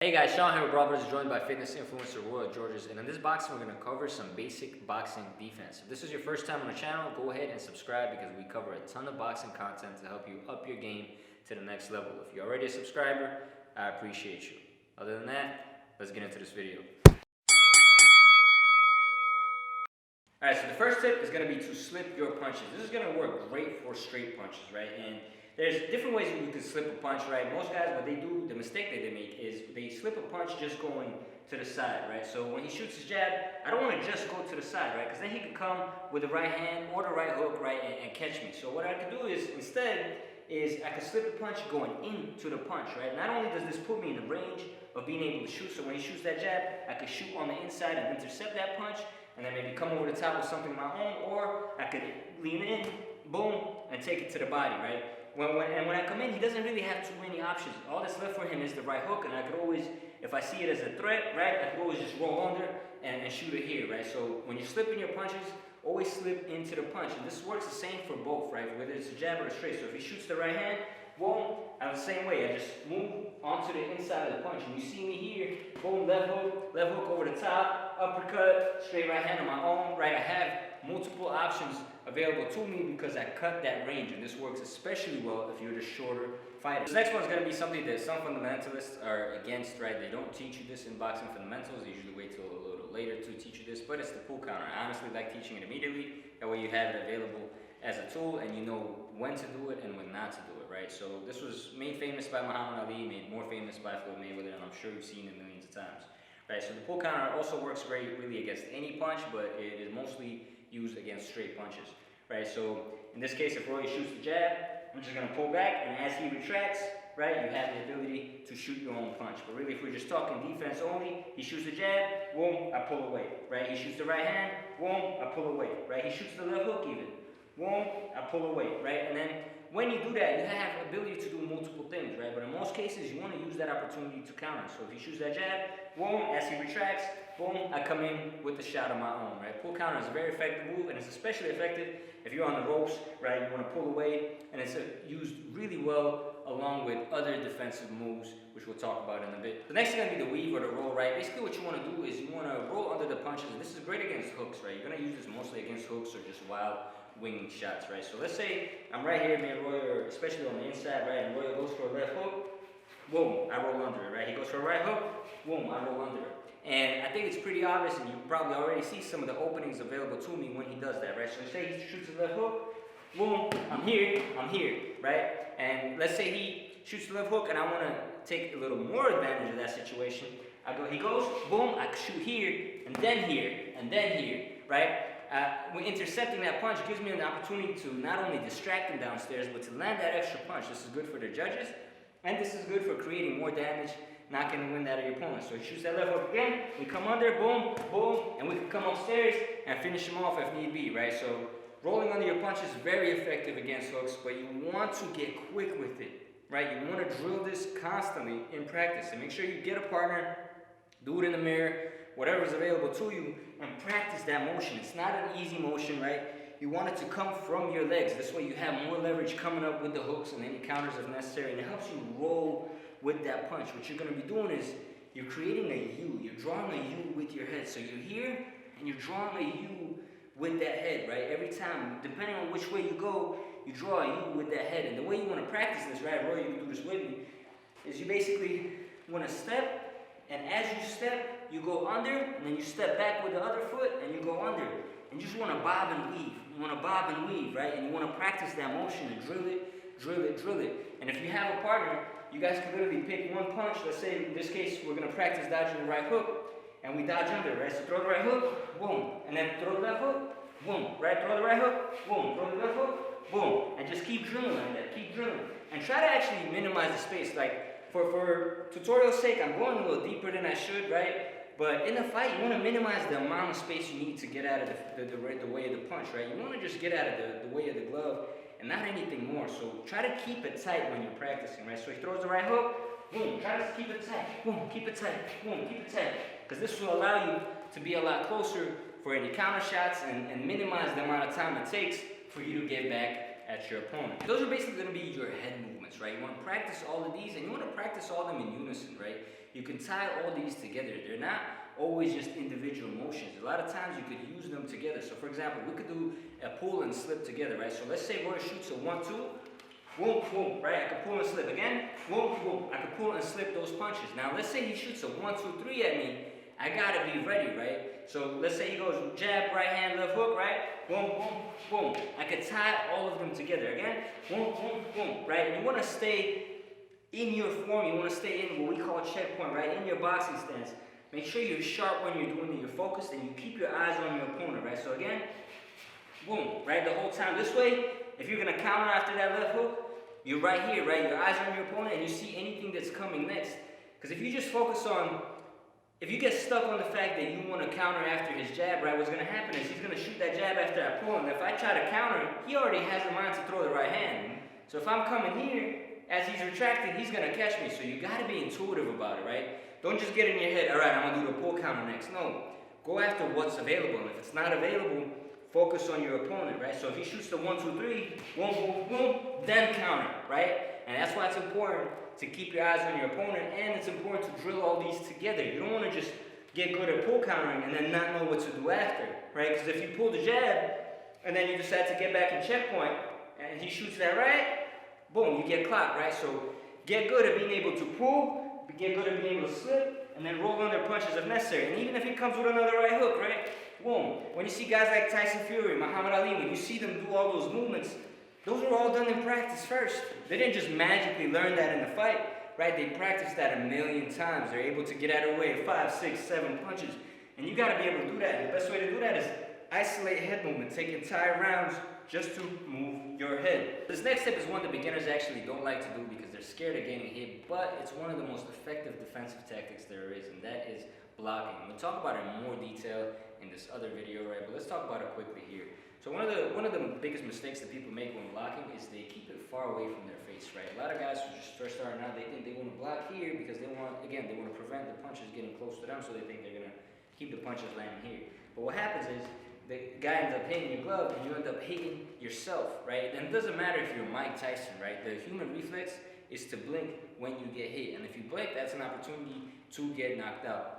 Hey guys, Sean here with Brothers, joined by fitness influencer Royal Georges, and in this boxing we're going to cover some basic boxing defense. If this is your first time on the channel, go ahead and subscribe because we cover a ton of boxing content to help you up your game to the next level. If you're already a subscriber, I appreciate you. Other than that, let's get into this video. Alright, so the first tip is going to be to slip your punches. This is going to work great for straight punches, right? And there's different ways that you can slip a punch, right? Most guys, what they do, the mistake that they make is they slip a punch just going to the side, right? So when he shoots his jab, I don't want to just go to the side, right? Because then he could come with the right hand or the right hook, right, and catch me. So what I could do is, instead, I could slip the punch going into the punch, right? Not only does this put me in the range of being able to shoot, so when he shoots that jab, I could shoot on the inside and intercept that punch, and then maybe come over the top with something of my own, or I could lean in, boom, and take it to the body, right? When I come in, he doesn't really have too many options. All that's left for him is the right hook, and I could always, if I see it as a threat, right, I could always just roll under and shoot it here, right? So when you're slipping your punches, always slip into the punch. And this works the same for both, right? Whether it's a jab or a straight. So if he shoots the right hand, boom, I'm the same way. I just move onto the inside of the punch. And you see me here, boom, left hook over the top, uppercut, straight right hand on my own, right? I have multiple options available to me because I cut that range, and this works especially well if you're the shorter fighter. This next one is going to be something that some fundamentalists are against, right? They don't teach you this in boxing fundamentals. They usually wait till a little later to teach you this, but it's the pull counter. I honestly like teaching it immediately. That way you have it available as a tool and you know when to do it and when not to do it, right? So this was made famous by Muhammad Ali, made more famous by Floyd Mayweather, and I'm sure you've seen it millions of times. Right, so the pull counter also works really against any punch, but it is mostly used against straight punches. Right, so in this case, if Roy shoots the jab, I'm just going to pull back, and as he retracts, right, you have the ability to shoot your own punch. But really, if we're just talking defense only, he shoots the jab, boom, I pull away. Right, he shoots the right hand, boom, I pull away. Right, he shoots the left hook even, boom, I pull away. Right, and then when you do that, you have the ability to do multiple things, right? But in most cases, you want to use that opportunity to counter. So if he shoots that jab, boom, as he retracts, boom, I come in with the shot of my own, right? Pull counter is a very effective move, and it's especially effective if you're on the ropes, right? You want to pull away, and it's used really well along with other defensive moves, which we'll talk about in a bit. The next thing is going to be the weave or the roll, right? Basically what you want to do is you want to roll under the punches, and this is great against hooks, right? You're going to use this mostly against hooks or just wild wing shots, right? So let's say I'm right here, me and Roy, especially on the inside, right? And Roy goes for a left hook, boom, I roll under it, right? He goes for a right hook, boom, I roll under it. And I think it's pretty obvious, and you probably already see some of the openings available to me when he does that, right? So say he shoots a left hook, boom, I'm here, right? And let's say he shoots the left hook, and I want to take a little more advantage of that situation. He goes, boom, I shoot here, and then here, right? When intercepting that punch gives me an opportunity to not only distract him downstairs, but to land that extra punch. This is good for the judges, and this is good for creating more damage, knocking the wind out of your opponent. So he shoots that left hook again, we come under, boom, boom, and we can come upstairs and finish him off if need be, right? So rolling under your punch is very effective against hooks, but you want to get quick with it, right? You want to drill this constantly in practice, and make sure you get a partner, do it in the mirror, whatever is available to you, and practice that motion. It's not an easy motion, right? You want it to come from your legs. This way you have more leverage coming up with the hooks and any counters if necessary, and it helps you roll with that punch. What you're going to be doing is you're creating a U. You're drawing a U with your head. So you're here, and you're drawing a U with that head, right? Every time, depending on which way you go, you draw a U with that head. And the way you want to practice this, right, Roy, you can do this with me, is you basically want to step, and as you step, you go under, and then you step back with the other foot, and you go under. And you just want to bob and weave. You want to bob and weave, right? And you want to practice that motion and drill it. And if you have a partner, you guys can literally pick one punch. Let's say, in this case, we're going to practice dodging the right hook, and we dodge under, right? So throw the right hook, boom. And then throw the left hook, boom. Right? Throw the right hook, boom. Throw the left hook, boom. And just keep drilling like that. Keep drilling. And try to actually minimize the space. Like, for tutorial's sake, I'm going a little deeper than I should, right? But in a fight, you want to minimize the amount of space you need to get out of the way of the punch, right? You want to just get out of the way of the glove and not anything more. So try to keep it tight when you're practicing, right? So he throws the right hook, boom, try to keep it tight, boom, keep it tight, boom, keep it tight. Because this will allow you to be a lot closer for any counter shots and minimize the amount of time it takes for you to get back at your opponent. Those are basically going to be your head movements, right? You want to practice all of these, and you want to practice all of them in unison, right? You can tie all these together. They're not always just individual motions. A lot of times you could use them together. So for example, we could do a pull and slip together, right? So let's say Roy shoots a 1-2, boom, boom, right? I could pull and slip again, boom, boom. I could pull and slip those punches. Now let's say he shoots a 1-2-3 at me. I gotta be ready, right? So let's say he goes jab, right hand, left hook, right? Boom, boom, boom. I could tie all of them together again, boom, boom, boom, right? And you wanna stay in your form. You wanna stay in what we call checkpoint, right? In your boxing stance. Make sure you're sharp when you're doing it, you're focused, and you keep your eyes on your opponent, right? So again, boom, right? The whole time. This way, if you're gonna counter after that left hook, you're right here, right? Your eyes are on your opponent, and you see anything that's coming next. Because if you just focus on, if you get stuck on the fact that you want to counter after his jab, right? What's gonna happen is he's gonna shoot that jab after I pull, and if I try to counter, he already has in mind to throw the right hand. So if I'm coming here, as he's retracting, he's gonna catch me. So you gotta be intuitive about it, right? Don't just get in your head, all right, I'm gonna do the pull counter next. No, go after what's available. And if it's not available, focus on your opponent, right? So if he shoots the 1-2-3, boom, boom, boom, then counter, right? And that's why it's important to keep your eyes on your opponent, and it's important to drill all these together. You don't wanna just get good at pull countering and then not know what to do after, right? Because if you pull the jab, and then you decide to get back in checkpoint, and he shoots that right, boom, you get clocked, right? So get good at being able to pull, get good at being able to slip, and then roll under punches if necessary. And even if he comes with another right hook, right? Boom. When you see guys like Tyson Fury, Muhammad Ali, when you see them do all those movements, those were all done in practice first. They didn't just magically learn that in the fight, right? They practiced that a million times. They're able to get out of the way of 5, 6, 7 punches. And you gotta be able to do that. And the best way to do that is isolate head movement, take entire rounds just to move your head. This next tip is one that beginners actually don't like to do because they're scared of getting hit, but it's one of the most effective defensive tactics there is, and that is blocking. We'll talk about it in more detail in this other video, right? But let's talk about it quickly here. So one of the biggest mistakes that people make when blocking is they keep it far away from their face, right? A lot of guys who just first starting out, they think they want to block here because they want to prevent the punches getting close to them, so they think they're gonna keep the punches landing here. But what happens is the guy ends up hitting your glove, and you end up hitting yourself, right? And it doesn't matter if you're Mike Tyson, right? The human reflex is to blink when you get hit, and if you blink, that's an opportunity to get knocked out.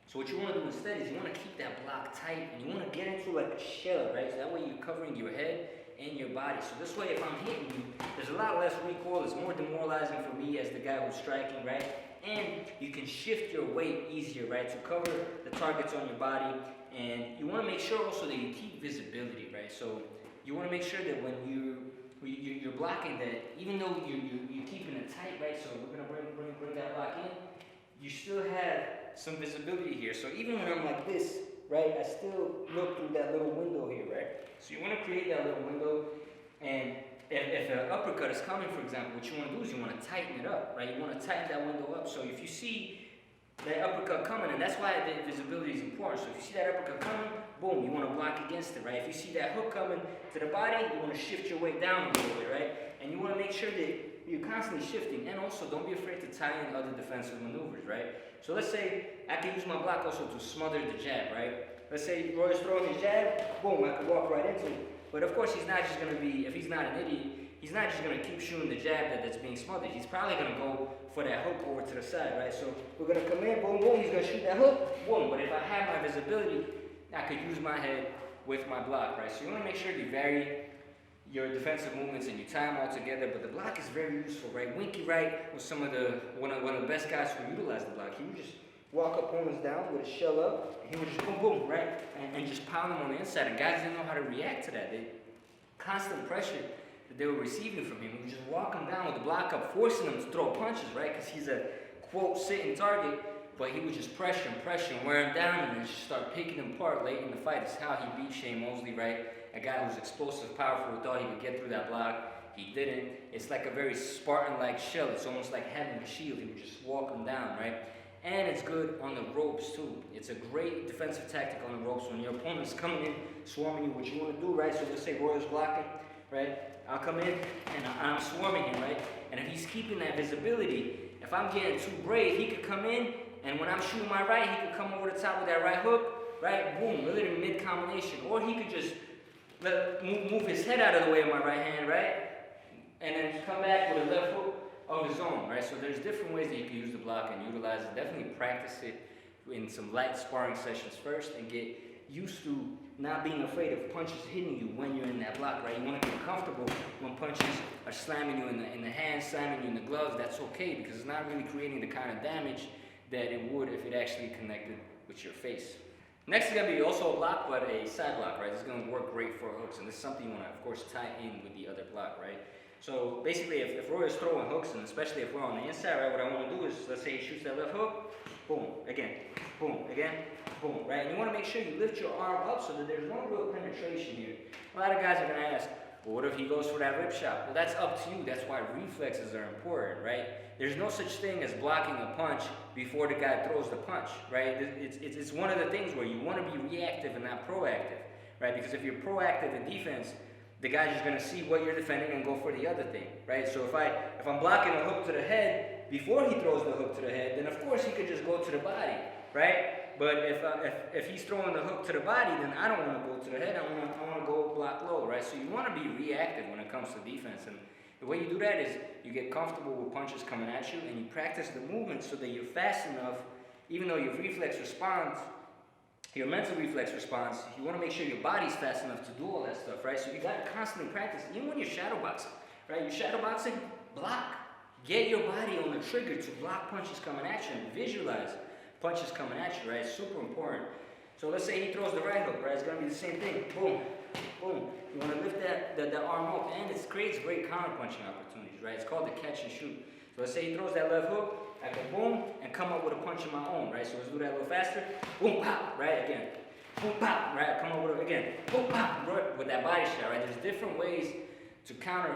So what you want to do instead is you want to keep that block tight, and you want to get into like a shell, right? So that way you're covering your head and your body. So this way, if I'm hitting you, there's a lot less recoil. It's more demoralizing for me as the guy who's striking, right? And you can shift your weight easier, right? To cover the targets on your body. And you want to make sure also that you keep visibility, right? So you want to make sure that when you're blocking that, even though you're keeping it tight, right? So we're gonna bring that block in. You still have some visibility here. So even when I'm like this, right? I still look through that little window here, right? So you want to create that little window, and if an uppercut is coming, for example, what you want to do is you want to tighten it up, right? You want to tighten that window up. So if you see that uppercut coming, and that's why the visibility is important. So if you see that uppercut coming, boom, you want to block against it, right? If you see that hook coming to the body, you want to shift your weight down a little bit, right? And you want to make sure that you're constantly shifting, and also don't be afraid to tie in other defensive maneuvers, right? So let's say I can use my block also to smother the jab, right? Let's say Roy's throwing his jab, boom, I can walk right into it. But of course, he's not just going to be, if he's not an idiot, he's not just going to keep shooting the jab that's being smothered. He's probably going to go for that hook over to the side, right? So we're going to come in, boom, boom, he's going to shoot that hook, boom. But if I have my visibility, I could use my head with my block, right? So you want to make sure you vary your defensive movements and you tie them all together. But the block is very useful, right? Winky Wright was one of the best guys who utilized the block. He would just walk opponents down with his shell up, and he would just boom, boom, right? And just pound them on the inside. And guys didn't know how to react to that. Constant pressure that they were receiving from him. He would just walk them down with the block up, forcing them to throw punches, right? Because he's a, quote, sitting target. But he would just pressure and wear him down, and then just start picking him apart late in the fight. It's how he beat Shane Mosley, right? A guy who's explosive, powerful, who thought he would get through that block. He didn't. It's like a very Spartan-like shell. It's almost like having a shield. He would just walk him down, right? And it's good on the ropes too. It's a great defensive tactic on the ropes when your opponent's coming in, swarming you. What you want to do, right? So let's say Roy's blocking, right? I'll come in and I'm swarming him, right? And if he's keeping that visibility, if I'm getting too brave, he could come in, and when I'm shooting my right, he could come over the top with that right hook, right? Boom, literally mid-combination. Or he could just move his head out of the way of my right hand, right? And then come back with a left hook of his own, right? So there's different ways that you can use the block and utilize it. Definitely practice it in some light sparring sessions first and get used to not being afraid of punches hitting you when you're in that block, right? You want to get comfortable when punches are slamming you in the hands, slamming you in the gloves. That's okay because it's not really creating the kind of damage that it would if it actually connected with your face. Next is going to be also a block, but a side block, right? This is going to work great for hooks, and this is something you want to, of course, tie in with the other block, right? So basically, if Roy is throwing hooks, and especially if we're on the inside, right, what I want to do is, let's say he shoots that left hook, boom, again, boom, right? And you want to make sure you lift your arm up so that there's no real penetration here. A lot of guys are going to ask, well, what if he goes for that rip shot? Well, that's up to you. That's why reflexes are important, right? There's no such thing as blocking a punch before the guy throws the punch, right? It's one of the things where you want to be reactive and not proactive, right? Because if you're proactive in defense, the guy's just going to see what you're defending and go for the other thing, right? So if I'm blocking a hook to the head before he throws the hook to the head, then of course he could just go to the body, right? But if he's throwing the hook to the body, then I don't want to go to the head. I want to go block low, right? So you want to be reactive when it comes to defense, and the way you do that is you get comfortable with punches coming at you, and you practice the movement so that you're fast enough, even though your reflex response, your mental reflex response, you want to make sure your body's fast enough to do all that stuff, right? So you got to constantly practice, even when you're shadowboxing, right? You're shadowboxing, block. Get your body on the trigger to block punches coming at you and visualize punches coming at you, right? It's super important. So let's say he throws the right hook, right? It's going to be the same thing. Boom, boom. You want to lift that arm up, and it creates great counter-punching opportunities, right? It's called the catch and shoot. So let's say he throws that left hook, I can boom, and come up with a punch of my own, right? So let's do that a little faster. Boom, pop, right? Again. Boom, pop, right? Come up with it again. Boom, pop, right? With that body shot, right? There's different ways to counter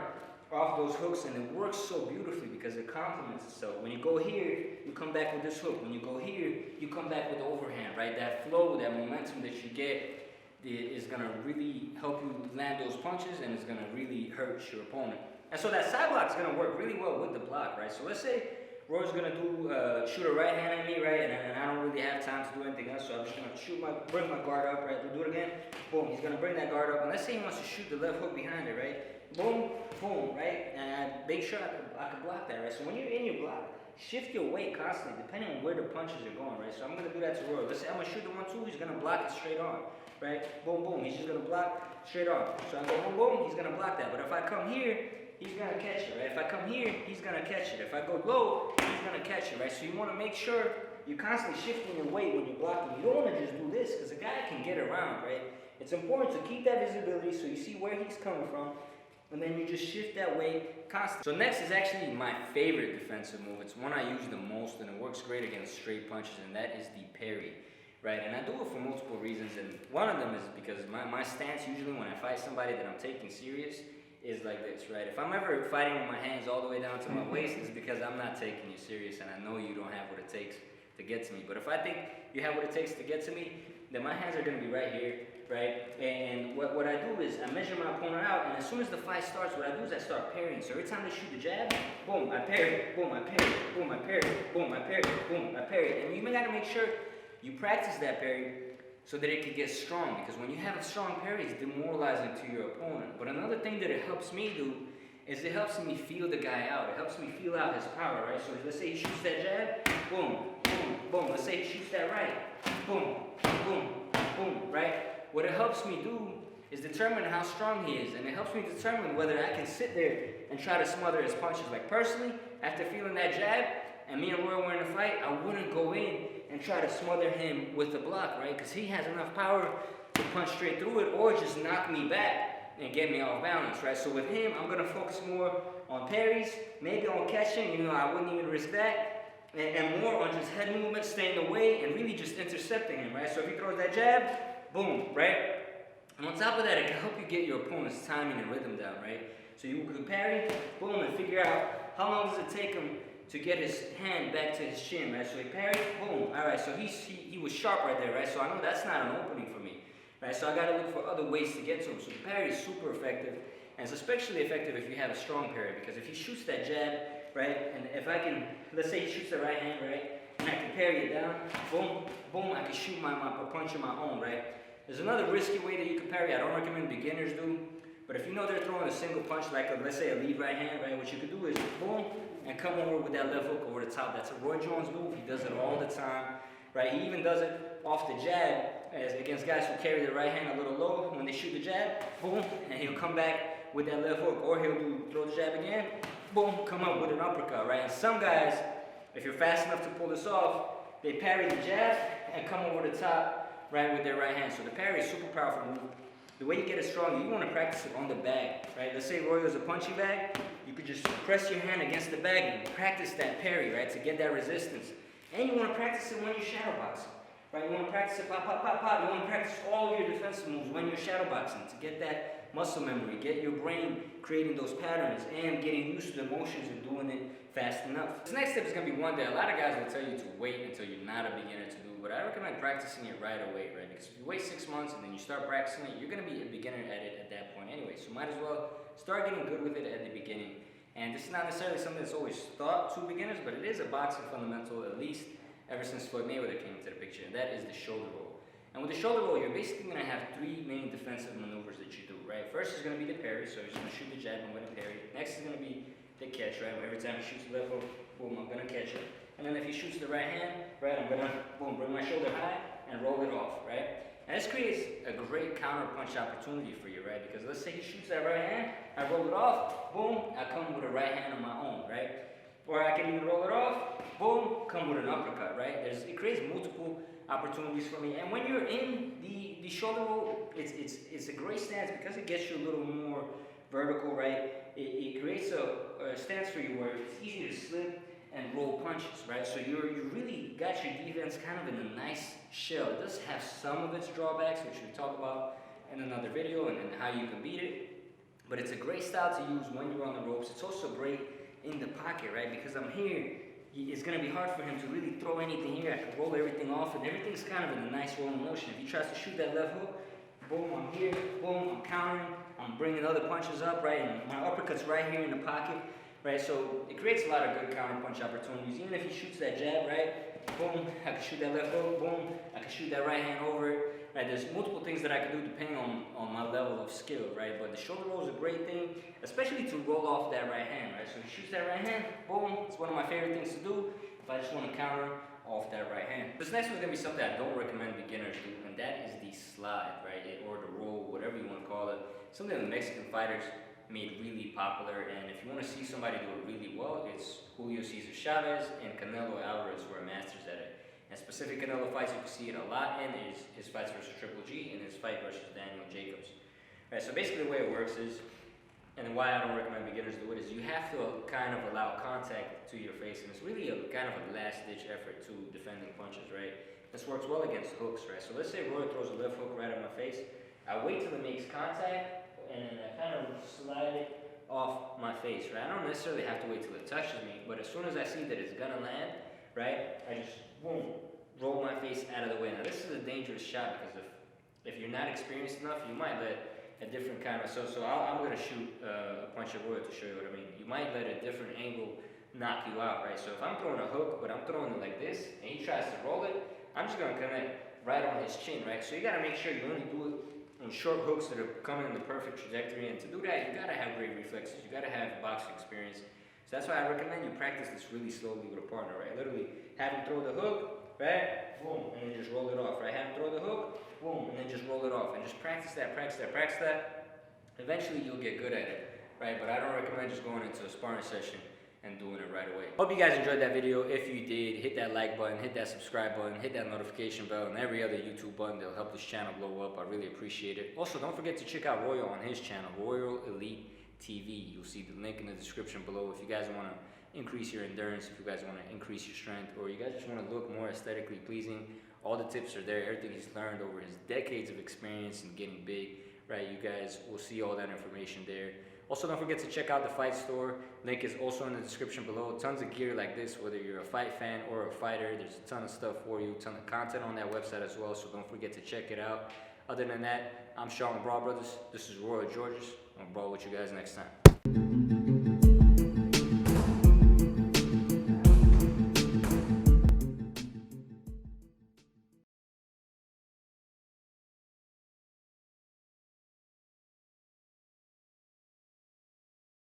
off those hooks, and it works so beautifully because it complements itself. When you go here, you come back with this hook. When you go here, you come back with the overhand, right? That flow, that momentum that you get is going to really help you land those punches, and it's going to really hurt your opponent. And so that side block is going to work really well with the block, right? So let's say Roy's going to shoot a right hand at me, right? And I don't really have time to do anything else, so I'm just going to bring my guard up, right? We'll do it again. Boom, he's going to bring that guard up. And let's say he wants to shoot the left hook behind it, right? Boom, boom, right? And I make sure I can block that, right? So when you're in your block, shift your weight constantly, depending on where the punches are going, right? So I'm going to do that to Roy. Let's say I'm going to shoot the 1-2, he's going to block it straight on, right? Boom, boom, he's just going to block straight on. So I go boom, boom, he's going to block that. But if I come here, he's going to catch it, right? If I come here, he's going to catch it. If I go low, he's going to catch it, right? So you want to make sure you're constantly shifting your weight when you're blocking. You don't want to just do this because the guy can get around, right? It's important to keep that visibility so you see where he's coming from, and then you just shift that weight constantly. So next is actually my favorite defensive move. It's one I use the most, and it works great against straight punches, and that is the parry, right? And I do it for multiple reasons, and one of them is because my stance usually when I fight somebody that I'm taking serious is like this, right? If I'm ever fighting with my hands all the way down to my waist, it's because I'm not taking you serious, and I know you don't have what it takes to get to me. But if I think you have what it takes to get to me, then my hands are going to be right here, right? And what I do is I measure my opponent out, and as soon as the fight starts, what I do is I start parrying. So every time they shoot the jab, boom, I parry, boom, I parry, boom, I parry, boom, I parry, boom, I parry. And you may got to make sure you practice that parry so that it can get strong, because when you have a strong parry, it's demoralizing to your opponent. But another thing that it helps me do is it helps me feel the guy out. It helps me feel out his power, right? So let's say he shoots that jab, boom, boom, boom. Let's say he shoots that right, boom, boom, boom, right? What it helps me do is determine how strong he is, and it helps me determine whether I can sit there and try to smother his punches. Like personally, after feeling that jab, and me and Roy were in a fight, I wouldn't go in and try to smother him with the block, right? Because he has enough power to punch straight through it or just knock me back and get me off balance, right? So with him, I'm going to focus more on parries, maybe on catching, you know, I wouldn't even risk that, and more on just head movement, staying away, and really just intercepting him, right? So if he throws that jab, boom, right? And on top of that, it can help you get your opponent's timing and rhythm down, right? So you can parry, boom, and figure out how long does it take him to get his hand back to his chin, right? So he parried, boom, all right, so he was sharp right there, right? So I know that's not an opening for me, right? So I gotta look for other ways to get to him. So the parry is super effective, and it's especially effective if you have a strong parry, because if he shoots that jab, right, and if I can, let's say he shoots the right hand, right, and I can parry it down, boom, boom, I can shoot my punch of my own, right? There's another risky way that you can parry. I don't recommend beginners do, but if you know they're throwing a single punch, like let's say a lead right hand, right, what you could do is boom, and come over with that left hook over the top. That's a Roy Jones move. He does it all the time, right? He even does it off the jab as against guys who carry their right hand a little low. When they shoot the jab, boom, and he'll come back with that left hook, or he'll throw the jab again, boom, come up with an uppercut, right? And some guys, if you're fast enough to pull this off, they parry the jab and come over the top, right, with their right hand. So the parry is super powerful move. The way you get it strong, you want to practice it on the bag, right? Let's say Roy is a punching bag. You could just press your hand against the bag and practice that parry, right, to get that resistance. And you want to practice it when you're shadowboxing, right? You want to practice it pop, pop, pop, pop. You want to practice all of your defensive moves when you're shadowboxing to get that muscle memory, get your brain creating those patterns and getting used to the motions and doing it fast enough. This next tip is going to be one that a lot of guys will tell you to wait until you're not a beginner to do, but I recommend practicing it right away, right? Because if you wait 6 months and then you start practicing it, you're going to be a beginner at it at that point anyway. So might as well start getting good with it at the beginning. And this is not necessarily something that's always taught to beginners, but it is a boxing fundamental, at least ever since Floyd Mayweather came into the picture, and that is the shoulder roll. And with the shoulder roll, you're basically going to have 3 main defensive maneuvers that you do, right? First is going to be the parry, so you're just going to shoot the jab and I'm going to parry. Next is going to be the catch, right? Every time he shoots the left hook, boom, I'm going to catch it. And then if he shoots the right hand, right, I'm going to, boom, bring my shoulder high and roll it off, right? And this creates a great counter punch opportunity for you, right? Because let's say he shoots that right hand, I roll it off, boom, I come with a right hand of my own, right? Or I can even roll it off, boom, come with an uppercut, right? It creates multiple opportunities for me. And when you're in the shoulder roll, it's a great stance because it gets you a little more vertical, right? It creates a stance for you where it's easy to slip and roll punches, right? So you really got your defense kind of in a nice shell. It does have some of its drawbacks, which we'll talk about in another video, and how you can beat it. But it's a great style to use when you're on the ropes. It's also great in the pocket, right? Because I'm here, it's going to be hard for him to really throw anything here. I can roll everything off, and everything's kind of in a nice rolling motion. If he tries to shoot that left hook, boom, I'm here, boom, I'm countering, I'm bringing other punches up, right? And my uppercut's right here in the pocket, right? So it creates a lot of good counter punch opportunities. Even if he shoots that jab, right? Boom, I can shoot that left hook, boom, I can shoot that right hand over it. Right, there's multiple things that I can do depending on my level of skill, right? But the shoulder roll is a great thing, especially to roll off that right hand, right? So he shoots that right hand, boom, it's one of my favorite things to do if I just want to counter off that right hand. This next one's going to be something I don't recommend beginners do, and that is the slide, right? Or the roll, whatever you want to call it. Something the Mexican fighters made really popular, and if you want to see somebody do it really well, it's Julio Cesar Chavez and Canelo Alvarez who are masters at it. And specific Canelo fights, you can see it a lot in his fights versus Triple G and his fight versus Daniel Jacobs. Right, so basically the way it works is, and why I don't recommend beginners do it, is you have to kind of allow contact to your face, and it's really a kind of a last-ditch effort to defending punches, right? This works well against hooks, right? So let's say Roy throws a left hook right at my face. I wait till it makes contact, and I kind of slide it off my face, right? I don't necessarily have to wait till it touches me, but as soon as I see that it's gonna land, right, I just, boom, roll my face out of the way. Now this is a dangerous shot because if you're not experienced enough, you might let a different kind of, so I'm going to shoot a punch at Roy to show you what I mean. You might let a different angle knock you out, right? So if I'm throwing a hook, but I'm throwing it like this, and he tries to roll it, I'm just going to connect right on his chin, right? So you got to make sure you only do it on short hooks that are coming in the perfect trajectory, and to do that, you got to have great reflexes. You got to have boxing experience. So that's why I recommend you practice this really slowly with a partner, right? Literally have him throw the hook, right? Boom, and then just roll it off, right? Have him throw the hook, boom, and then just roll it off. And just practice that, practice that, practice that. Eventually you'll get good at it, right? But I don't recommend just going into a sparring session and doing it right away. Hope you guys enjoyed that video. If you did, hit that like button, hit that subscribe button, hit that notification bell, and every other YouTube button that'll help this channel blow up. I really appreciate it. Also, don't forget to check out Royal on his channel, Royal Elite TV. You'll see the link in the description below if you guys want to increase your endurance, if you guys want to increase your strength, or you guys just want to look more aesthetically pleasing. All the tips are there, everything he's learned over his decades of experience in getting big, right? You guys will see all that information there. Also, don't forget to check out the fight store. Link is also in the description below. Tons of gear like this, whether you're a fight fan or a fighter. There's a ton of stuff for you, ton of content on that website as well, so don't forget to check it out. Other than that, I'm Sean Brawl Brothers. This is Roy Georges. I'll brawl with you guys next time.